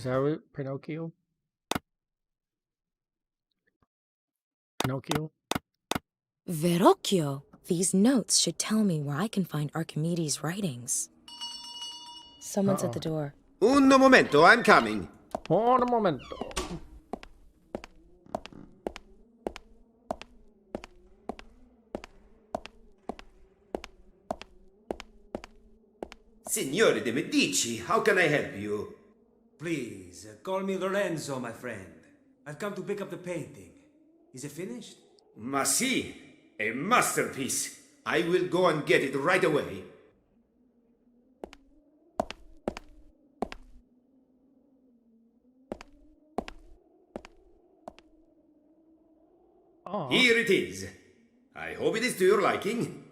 Is that what Pinocchio? Pinocchio? Verrocchio! These notes should tell me where I can find Archimedes' writings. Someone's at the door. Un momento, I'm coming. Un momento. Signore de Medici, how can I help you? Please, call me Lorenzo, my friend. I've come to pick up the painting. Is it finished? Ma si, a masterpiece. I will go and get it right away. Oh. Here it is. I hope it is to your liking.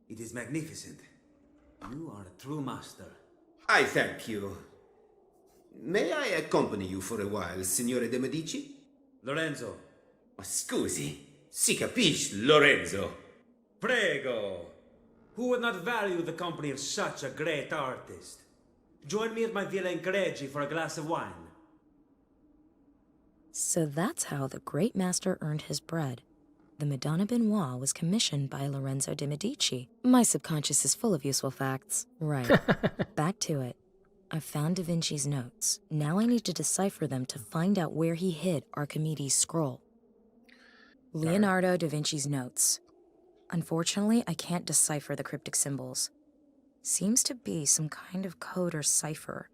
It is magnificent. You are a true master. I thank you. May I accompany you for a while, Signore de Medici? Lorenzo. Scusi, si capisce, Lorenzo. Prego. Who would not value the company of such a great artist? Join me at my Villa in Cregi for a glass of wine. So that's how the great master earned his bread. The Madonna Benoit was commissioned by Lorenzo de Medici. My subconscious is full of useful facts. Right. Back to it. I've found Da Vinci's notes. Now I need to decipher them to find out where he hid Archimedes' scroll. Leonardo da Vinci's notes. Unfortunately, I can't decipher the cryptic symbols. Seems to be some kind of code or cipher.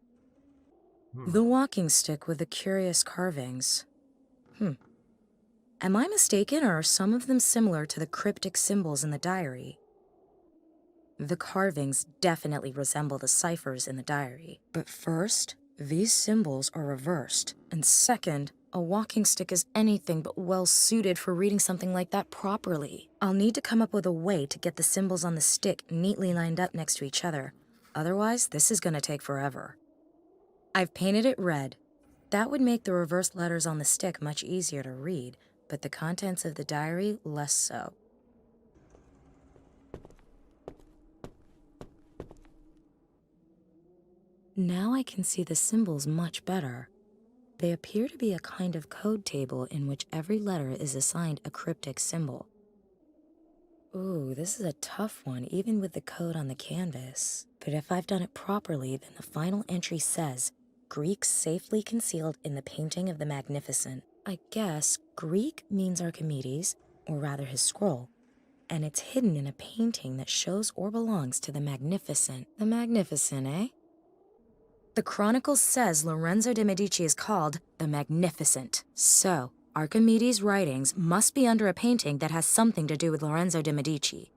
The walking stick with the curious carvings. Am I mistaken, or are some of them similar to the cryptic symbols in the diary? The carvings definitely resemble the ciphers in the diary. But first, these symbols are reversed. And second, a walking stick is anything but well suited for reading something like that properly. I'll need to come up with a way to get the symbols on the stick neatly lined up next to each other. Otherwise, this is gonna take forever. I've painted it red. That would make the reversed letters on the stick much easier to read, but the contents of the diary less so. Now I can see the symbols much better. They appear to be a kind of code table in which every letter is assigned a cryptic symbol. Ooh, this is a tough one, even with the code on the canvas. But if I've done it properly, then the final entry says, Greek safely concealed in the painting of the Magnificent. I guess Greek means Archimedes, or rather his scroll, and it's hidden in a painting that shows or belongs to the Magnificent. The Magnificent, eh? The Chronicle says Lorenzo de Medici is called the Magnificent. So, Archimedes' writings must be under a painting that has something to do with Lorenzo de Medici.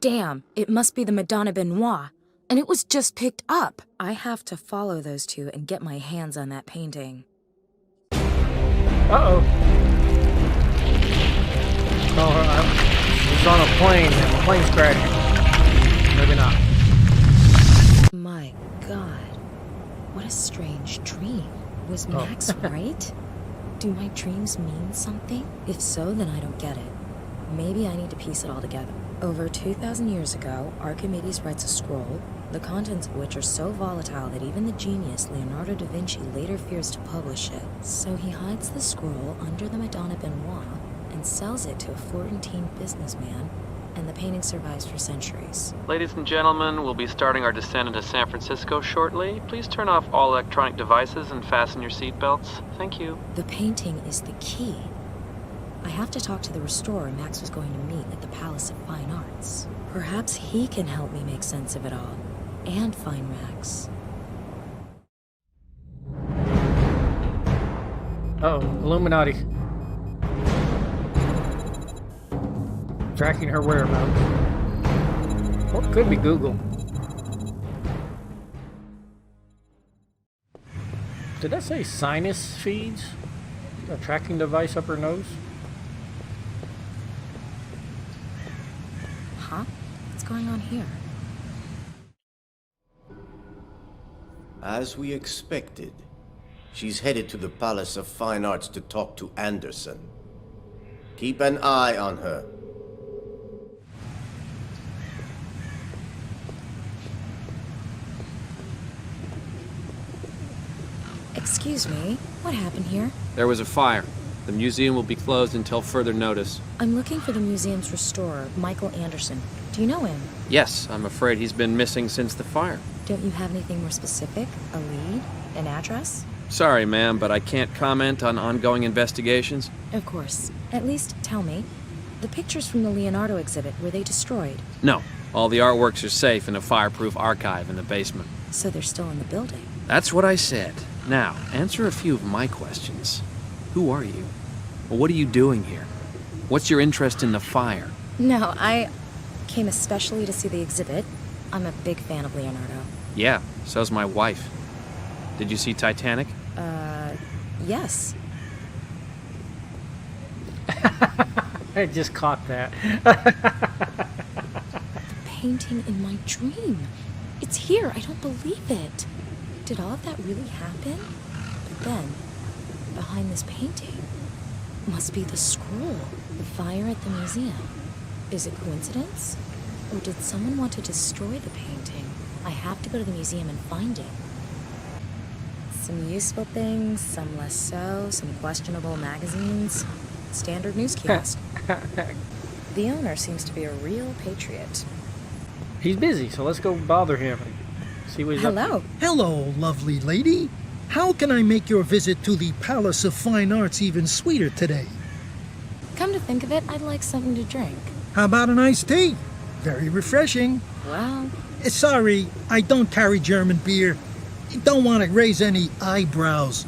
Damn, it must be the Madonna Benoit, and it was just picked up. I have to follow those two and get my hands on that painting. Uh-oh. Oh, she's on a plane, and the plane's crashing. Maybe not. My God, what a strange dream. Was Max right? Do my dreams mean something? If so, then I don't get it. Maybe I need to piece it all together. Over 2,000 years ago, Archimedes writes a scroll, the contents of which are so volatile that even the genius Leonardo da Vinci later fears to publish it. So he hides the scroll under the Madonna Benoit and sells it to a Florentine businessman, and the painting survives for centuries. Ladies and gentlemen, we'll be starting our descent into San Francisco shortly. Please turn off all electronic devices and fasten your seatbelts. Thank you. The painting is the key. I have to talk to the restorer Max was going to meet at the Palace of Fine Arts. Perhaps he can help me make sense of it all, and find Max. Uh-oh, Illuminati. Tracking her whereabouts. Or it could be Google. Did that say sinus feeds? A tracking device up her nose? Huh? What's going on here? As we expected, she's headed to the Palace of Fine Arts to talk to Anderson. Keep an eye on her. Excuse me, what happened here? There was a fire. The museum will be closed until further notice. I'm looking for the museum's restorer, Michael Anderson. Do you know him? Yes, I'm afraid he's been missing since the fire. Don't you have anything more specific? A lead? An address? Sorry, ma'am, but I can't comment on ongoing investigations. Of course. At least tell me. The pictures from the Leonardo exhibit, were they destroyed? No, all the artworks are safe in a fireproof archive in the basement. So they're still in the building? That's what I said. Now, answer a few of my questions. Who are you? Well, what are you doing here? What's your interest in the fire? No, I came especially to see the exhibit. I'm a big fan of Leonardo. Yeah, so's my wife. Did you see Titanic? Yes. I just caught that. Painting in my dream. It's here. I don't believe it. Did all of that really happen? But then, behind this painting, must be the scroll. The fire at the museum. Is it coincidence? Or did someone want to destroy the painting? I have to go to the museum and find it. Some useful things, some less so, some questionable magazines. Standard news kiosk. The owner seems to be a real patriot. He's busy, so let's go bother him and see what he's up to. Hello. Hello, lovely lady. How can I make your visit to the Palace of Fine Arts even sweeter today? Come to think of it, I'd like something to drink. How about an iced tea? Very refreshing. Well, Sorry, I don't carry German beer. Don't want to raise any eyebrows.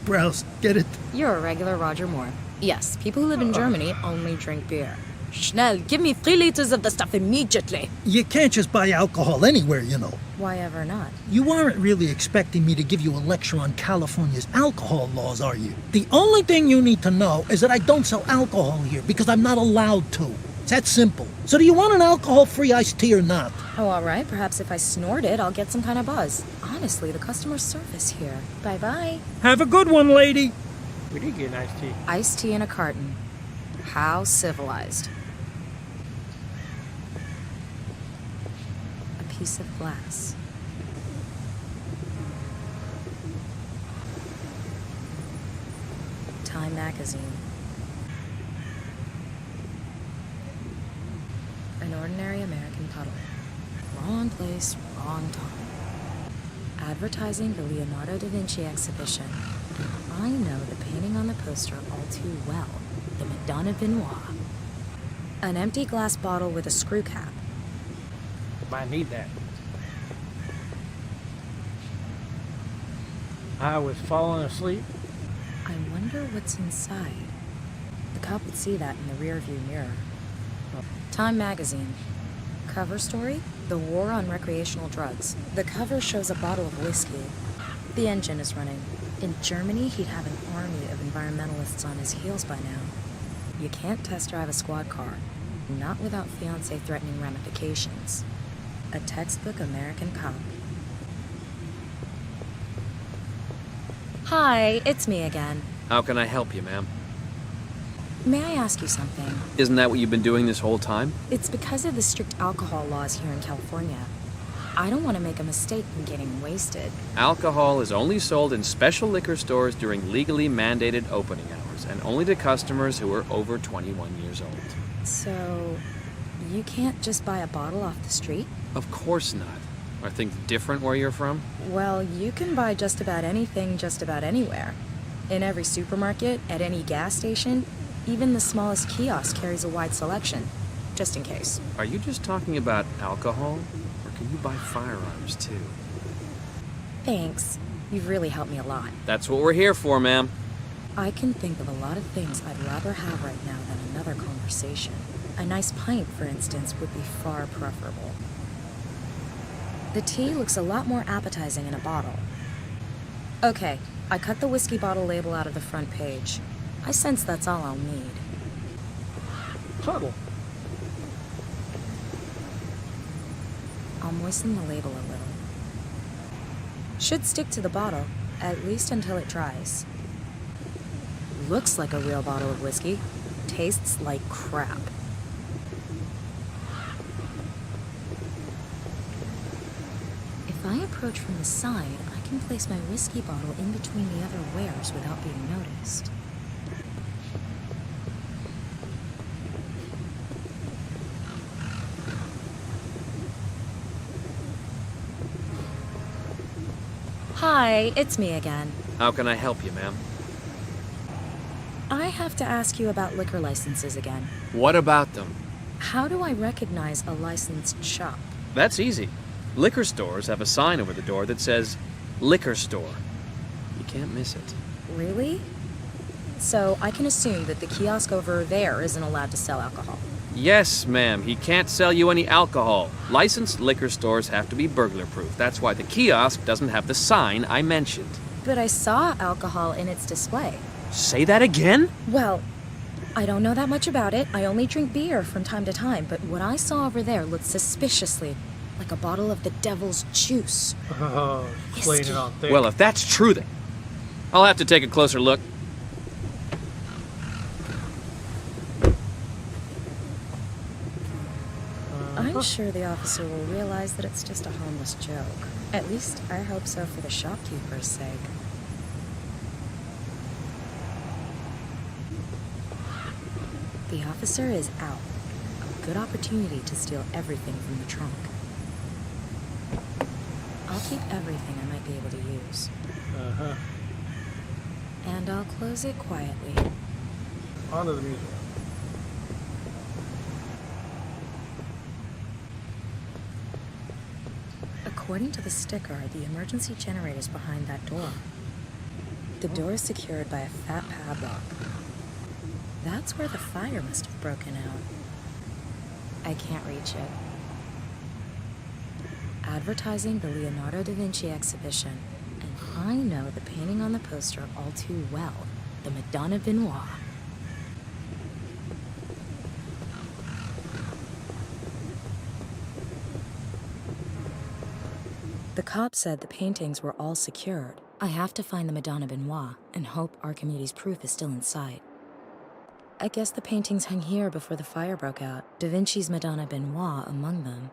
Brows, get it? you're a regular Roger Moore. Yes, people who live in Germany only drink beer. Schnell, give me 3 liters of the stuff immediately. You can't just buy alcohol anywhere, you know. Why ever not? You aren't really expecting me to give you a lecture on California's alcohol laws, are you? The only thing you need to know is that I don't sell alcohol here because I'm not allowed to. It's that simple. So do you want an alcohol-free iced tea or not? Oh, all right. Perhaps if I snort it, I'll get some kind of buzz. Honestly, the customer service here. Bye-bye. Have a good one, lady. We did get an iced tea. Iced tea in a carton. How civilized. A piece of glass. Time magazine. An ordinary American puddle. Wrong place, wrong time. Advertising the Leonardo da Vinci exhibition. I know the painting on the poster all too well. The Madonna Vinoise. An empty glass bottle with a screw cap. Might need that. I was falling asleep. I wonder what's inside. The cop would see that in the rearview mirror. Time magazine. Cover story? The war on recreational drugs. The cover shows a bottle of whiskey. The engine is running. In Germany, he'd have an army of environmentalists on his heels by now. You can't test drive a squad car. Not without fiancé threatening ramifications. A textbook American cop. Hi, it's me again. How can I help you, ma'am? May I ask you something? Isn't that what you've been doing this whole time? It's because of the strict alcohol laws here in California. I don't want to make a mistake in getting wasted. Alcohol is only sold in special liquor stores during legally mandated opening hours, and only to customers who are over 21 years old. So, you can't just buy a bottle off the street? Of course not. Are things different where you're from? Well, you can buy just about anything just about anywhere. In every supermarket, at any gas station, even the smallest kiosk carries a wide selection, just in case. Are you just talking about alcohol? Or can you buy firearms too? Thanks. You've really helped me a lot. That's what we're here for, ma'am. I can think of a lot of things I'd rather have right now than another conversation. A nice pint, for instance, would be far preferable. The tea looks a lot more appetizing in a bottle. Okay, I cut the whiskey bottle label out of the front page. I sense that's all I'll need. Subtle. I'll moisten the label a little. Should stick to the bottle, at least until it dries. Looks like a real bottle of whiskey. Tastes like crap. If I approach from the side, I can place my whiskey bottle in between the other wares without being noticed. Hi, it's me again. How can I help you, ma'am? I have to ask you about liquor licenses again. What about them? How do I recognize a licensed shop? That's easy. Liquor stores have a sign over the door that says, liquor store. You can't miss it. Really? So I can assume that the kiosk over there isn't allowed to sell alcohol. Yes, ma'am. He can't sell you any alcohol. Licensed liquor stores have to be burglar-proof. That's why the kiosk doesn't have the sign I mentioned. But I saw alcohol in its display. Say that again? Well, I don't know that much about it. I only drink beer from time to time, but what I saw over there looked suspiciously like a bottle of the devil's juice. Oh, playing it on thick. Well, if that's true, then I'll have to take a closer look. I'm sure the officer will realize that it's just a harmless joke. At least I hope so for the shopkeeper's sake. The officer is out. A good opportunity to steal everything from the trunk. I'll keep everything I might be able to use. Uh-huh. And I'll close it quietly. On to the music. According to the sticker, the emergency generator is behind that door. The door is secured by a fat padlock. That's where the fire must have broken out. I can't reach it. Advertising the Leonardo da Vinci exhibition, and I know the painting on the poster all too well, the Madonna Benoit. The cop said the paintings were all secured. I have to find the Madonna Benoit and hope Archimedes' proof is still in sight. I guess the paintings hung here before the fire broke out, Da Vinci's Madonna Benoit among them.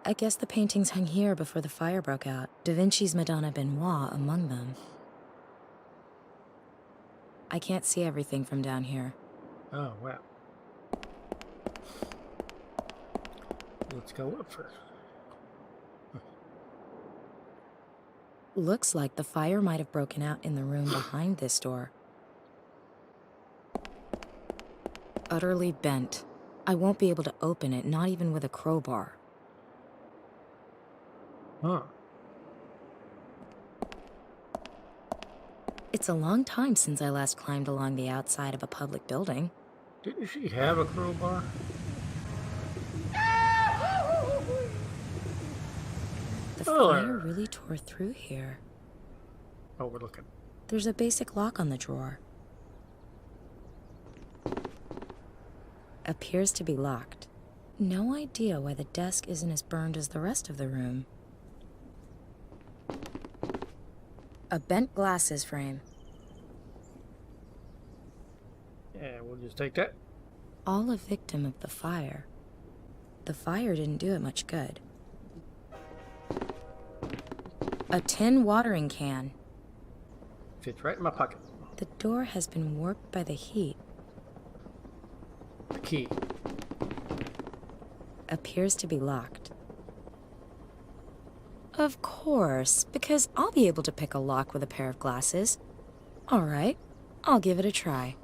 I guess the paintings hung here before the fire broke out, Da Vinci's Madonna Benoit among them. I can't see everything from down here. Oh, wow. Let's go up first. Looks like the fire might have broken out in the room behind this door. Utterly bent. I won't be able to open it, not even with a crowbar. Huh. It's a long time since I last climbed along the outside of a public building. Didn't she have a crowbar? The fire really tore through here. Oh, we're looking. There's a basic lock on the drawer. Appears to be locked. No idea why the desk isn't as burned as the rest of the room. A bent glasses frame. Yeah, we'll just take that. All a victim of the fire. The fire didn't do it much good. A tin watering can. Fits right in my pocket. The door has been warped by the heat. The key. Appears to be locked. Of course, because I'll be able to pick a lock with a pair of glasses. All right, I'll give it a try.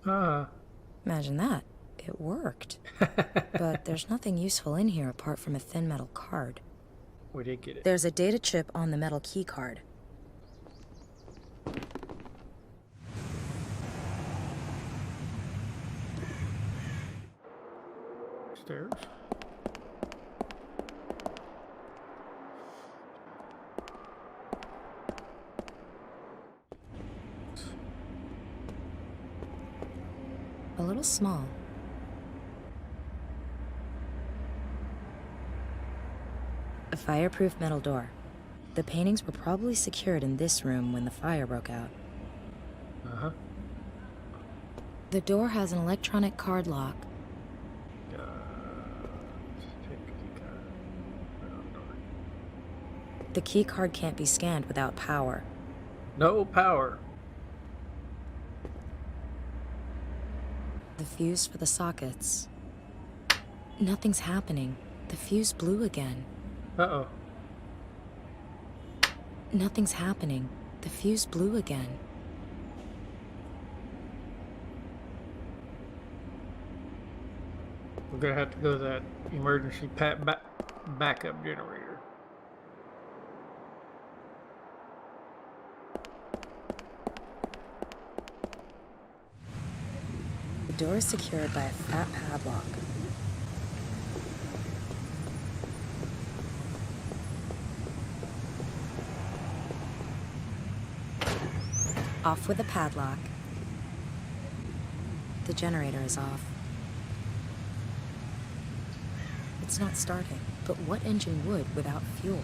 Imagine that. It worked. But there's nothing useful in here apart from a thin metal card. We did get it. There's a data chip on the metal key card. Stairs. A little small. A fireproof metal door. The paintings were probably secured in this room when the fire broke out. Uh-huh. The door has an electronic card lock. Take The key card can't be scanned without power. No power. The fuse for the sockets. Nothing's happening. The fuse blew again. Uh-oh. Nothing's happening. The fuse blew again. We're gonna have to go to that emergency backup generator. The door is secured by a fat padlock. Off with the padlock. The generator is off. It's not starting, but what engine would without fuel?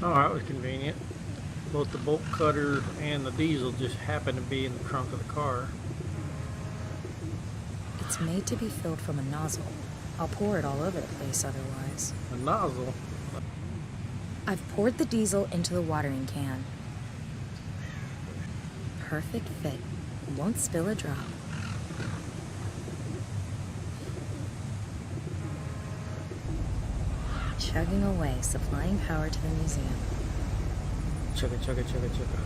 Oh, that was convenient. Both the bolt cutter and the diesel just happened to be in the trunk of the car. It's made to be filled from a nozzle. I'll pour it all over the place otherwise. A nozzle? I've poured the diesel into the watering can. Perfect fit. Won't spill a drop. Chugging away, supplying power to the museum. Chugga, chugga, chugga, chugga.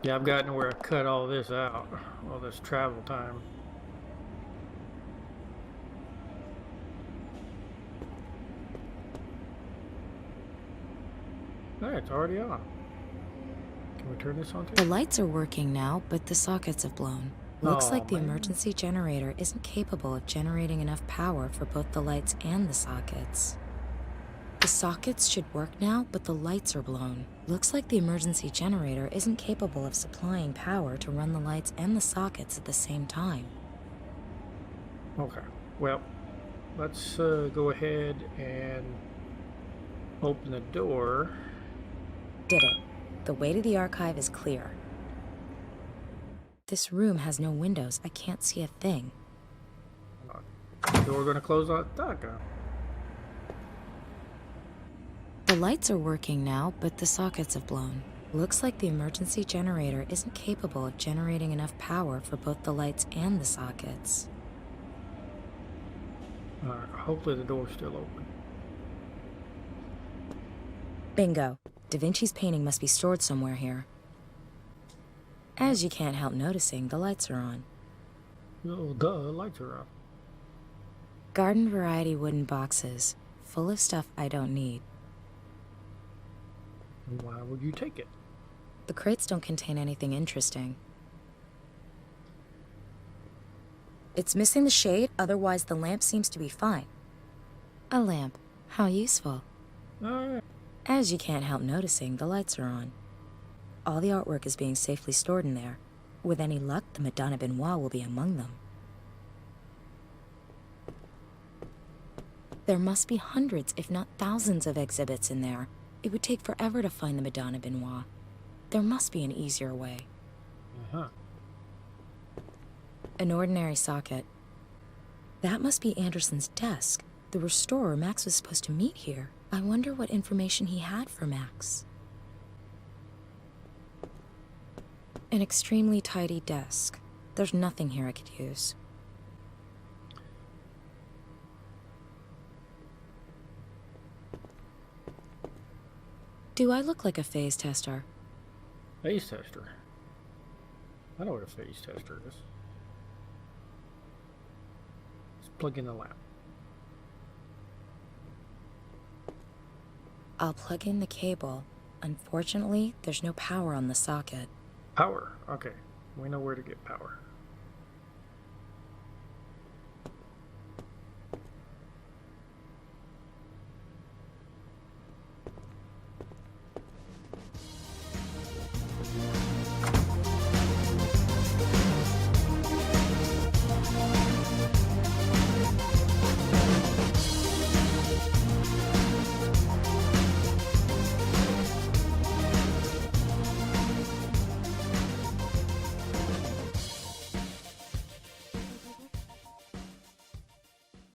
Yeah, I've gotten where I cut all this out, all this travel time. There, it's already on. Can we turn this on too? The lights are working now, but the sockets have blown. Looks Aw, like the man. emergency generator isn't capable of generating enough power for both the lights and the sockets. The sockets should work now, but the lights are blown. Looks like the emergency generator isn't capable of supplying power to run the lights and the sockets at the same time. Okay, well, let's go ahead and open the door. Did it. The way to the archive is clear. This room has no windows. I can't see a thing. The door gonna close on Taka. The lights are working now, but the sockets have blown. Looks like the emergency generator isn't capable of generating enough power for both the lights and the sockets. Alright, hopefully the door's still open. Bingo. Da Vinci's painting must be stored somewhere here. As you can't help noticing, the lights are on. Oh, duh, the lights are on. Garden variety wooden boxes, full of stuff I don't need. Why would you take it? The crates don't contain anything interesting. It's missing the shade, otherwise the lamp seems to be fine. A lamp. How useful. Alright. As you can't help noticing, the lights are on. All the artwork is being safely stored in there. With any luck, the Madonna Benoit will be among them. There must be hundreds, if not thousands, of exhibits in there. It would take forever to find the Madonna Benoit. There must be an easier way. Uh-huh. An ordinary socket. That must be Anderson's desk. The restorer Max was supposed to meet here. I wonder what information he had for Max. An extremely tidy desk. There's nothing here I could use. Do I look like a phase tester? Phase tester. I know what a phase tester is. Let's plug in the lamp. I'll plug in the cable. Unfortunately, there's no power on the socket. Power. Okay. We know where to get power.